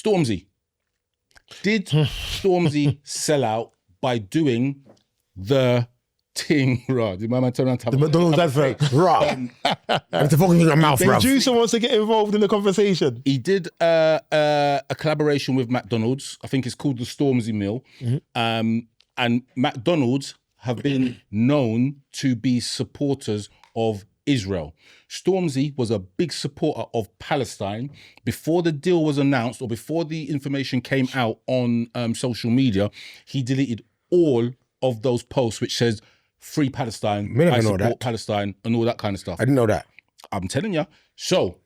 Stormzy. Did Stormzy sell out by doing the ting, raw? Did my man turn around? The McDonald's advert, raw. And to focus on your mouth, The producer wants to get involved in the conversation. He did a collaboration with McDonald's. I think it's called the Stormzy Meal. And McDonald's have been known to be supporters of Israel. Stormzy was a big supporter of Palestine. Before the deal was announced or before the information came out on social media, he deleted all of those posts which says free Palestine, I support Palestine and all that kind of stuff. I didn't know that. I'm telling you. So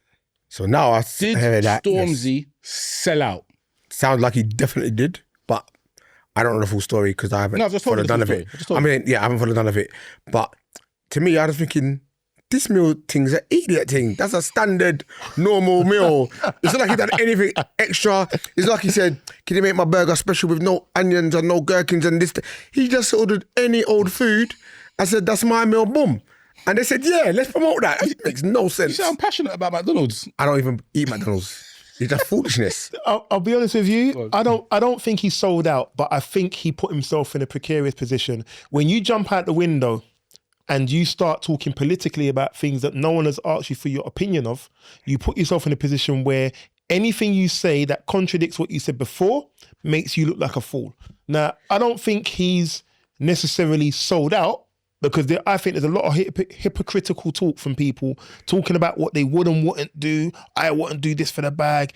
now I did hear that. Stormzy sell out? Sounds like he definitely did, but I don't know the full story because I haven't followed none of it. I haven't followed none of it. But to me, I was thinking, this meal thing's an idiot thing. That's a standard, normal meal. It's not like he done anything extra. It's like he said, can you make my burger special with no onions and no gherkins and this? He just ordered any old food. I said, that's my meal, boom. And they said, yeah, let's promote that. It makes no sense. You sound passionate about McDonald's. I don't even eat McDonald's. It's just foolishness. I'll be honest with you. I don't think he sold out, but I think he put himself in a precarious position. When you jump out the window and you start talking politically about things that no one has asked you for your opinion of, you put yourself in a position where anything you say that contradicts what you said before makes you look like a fool. Now, I don't think he's necessarily sold out because I think there's a lot of hypocritical talk from people talking about what they would and wouldn't do. I wouldn't do this for the bag.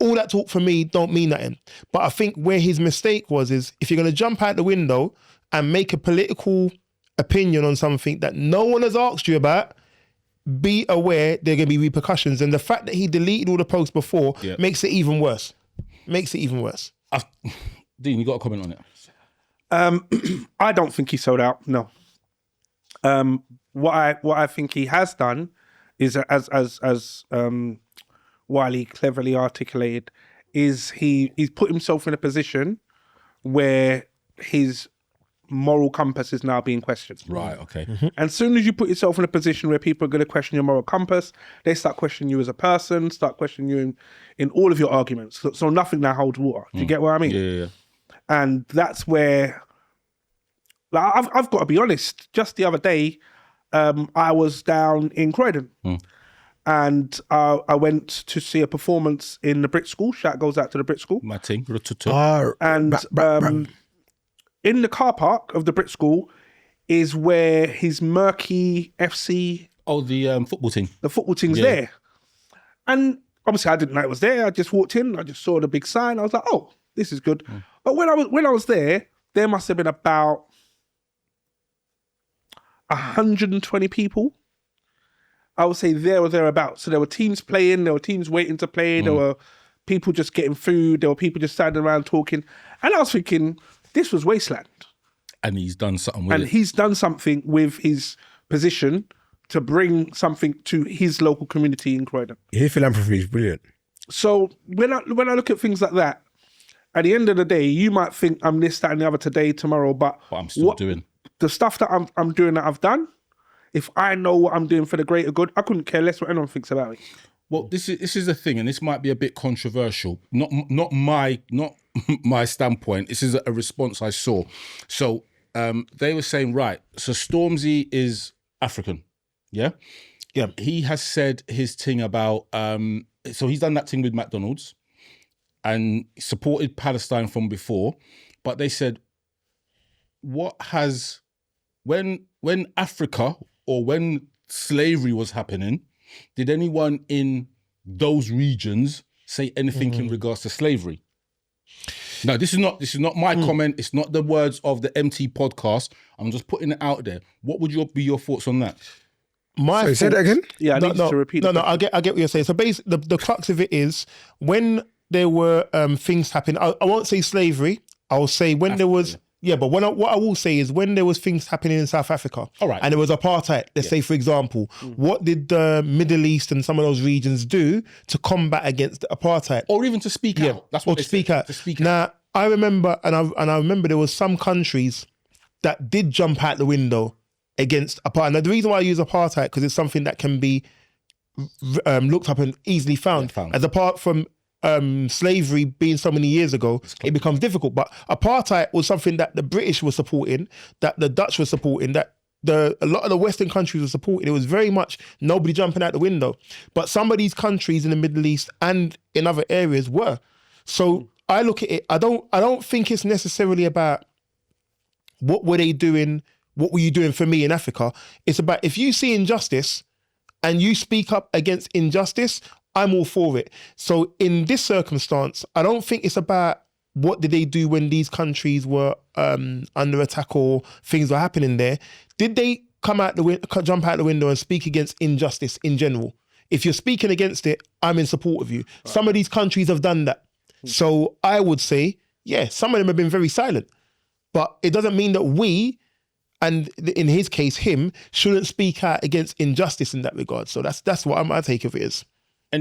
All that talk for me don't mean nothing. But I think where his mistake is if you're going to jump out the window and make a political opinion on something that no one has asked you about, be aware there are going to be repercussions. And the fact that he deleted all the posts before makes it even worse. Dean, you got a comment on it? I don't think he sold out, no. What I think he has done is, as Wiley cleverly articulated, is he's put himself in a position where his moral compass is now being questioned. Right, okay. And as soon as you put yourself in a position where people are going to question your moral compass, they start questioning you as a person, start questioning you in all of your arguments. So nothing now holds water. Do you get what I mean? Yeah. And that's where, like, I've got to be honest. Just the other day, I was down in Croydon, and I went to see a performance in the Brit School. Shout goes out to the Brit School. My team. And in the car park of the Brit School is where his murky FC... Oh, the football team. The football team's there. And obviously I didn't know it was there. I just walked in, I just saw the big sign. I was like, oh, this is good. But when I was there must have been about 120 people. I would say there or thereabouts. So there were teams playing, there were teams waiting to play, there were people just getting food, there were people just standing around talking. And I was thinking, this was wasteland. And he's done something with it. And he's done something with his position to bring something to his local community in Croydon. His philanthropy is brilliant. So when I look at things like that, at the end of the day, you might think I'm this, that, and the other today, tomorrow, but I'm still doing the stuff that I'm doing that I've done. If I know what I'm doing for the greater good, I couldn't care less what anyone thinks about me. Well, this is the thing, and this might be a bit controversial. Not my standpoint. This is a response I saw. So they were saying, right, so Stormzy is African, yeah? Yeah. He has said his thing about, so he's done that thing with McDonald's and supported Palestine from before, but they said, when Africa or when slavery was happening, did anyone in those regions say anything in regards to slavery? No, this is not my comment. It's not the words of the MT podcast. I'm just putting it out there. What would be your thoughts on that? Say that again? Yeah, I need to repeat. No, I get what you're saying. So basically, the crux of it is when there were things happening. I won't say slavery. I'll say when there was. Yeah, but what I will say is when there was things happening in South Africa, all right, and there was apartheid, let's say, for example, what did the Middle East and some of those regions do to combat against apartheid? Or even to speak out. That's what they speak said, out. to speak now, out. I remember, and I remember there was some countries that did jump out the window against apartheid. Now, the reason why I use apartheid, because it's something that can be looked up and easily found. As apart from slavery being so many years ago, it becomes difficult. But apartheid was something that the British were supporting, that the Dutch were supporting, that a lot of the Western countries were supporting. It was very much nobody jumping out the window. But some of these countries in the Middle East and in other areas were. So I look at it, I don't think it's necessarily about what were they doing, what were you doing for me in Africa? It's about if you see injustice and you speak up against injustice, I'm all for it. So in this circumstance, I don't think it's about what did they do when these countries were under attack or things were happening there. Did they jump out the window and speak against injustice in general? If you're speaking against it, I'm in support of you. Right. Some of these countries have done that. So I would say, yeah, some of them have been very silent. But it doesn't mean that we, and in his case, him, shouldn't speak out against injustice in that regard. So that's what my take of it is. And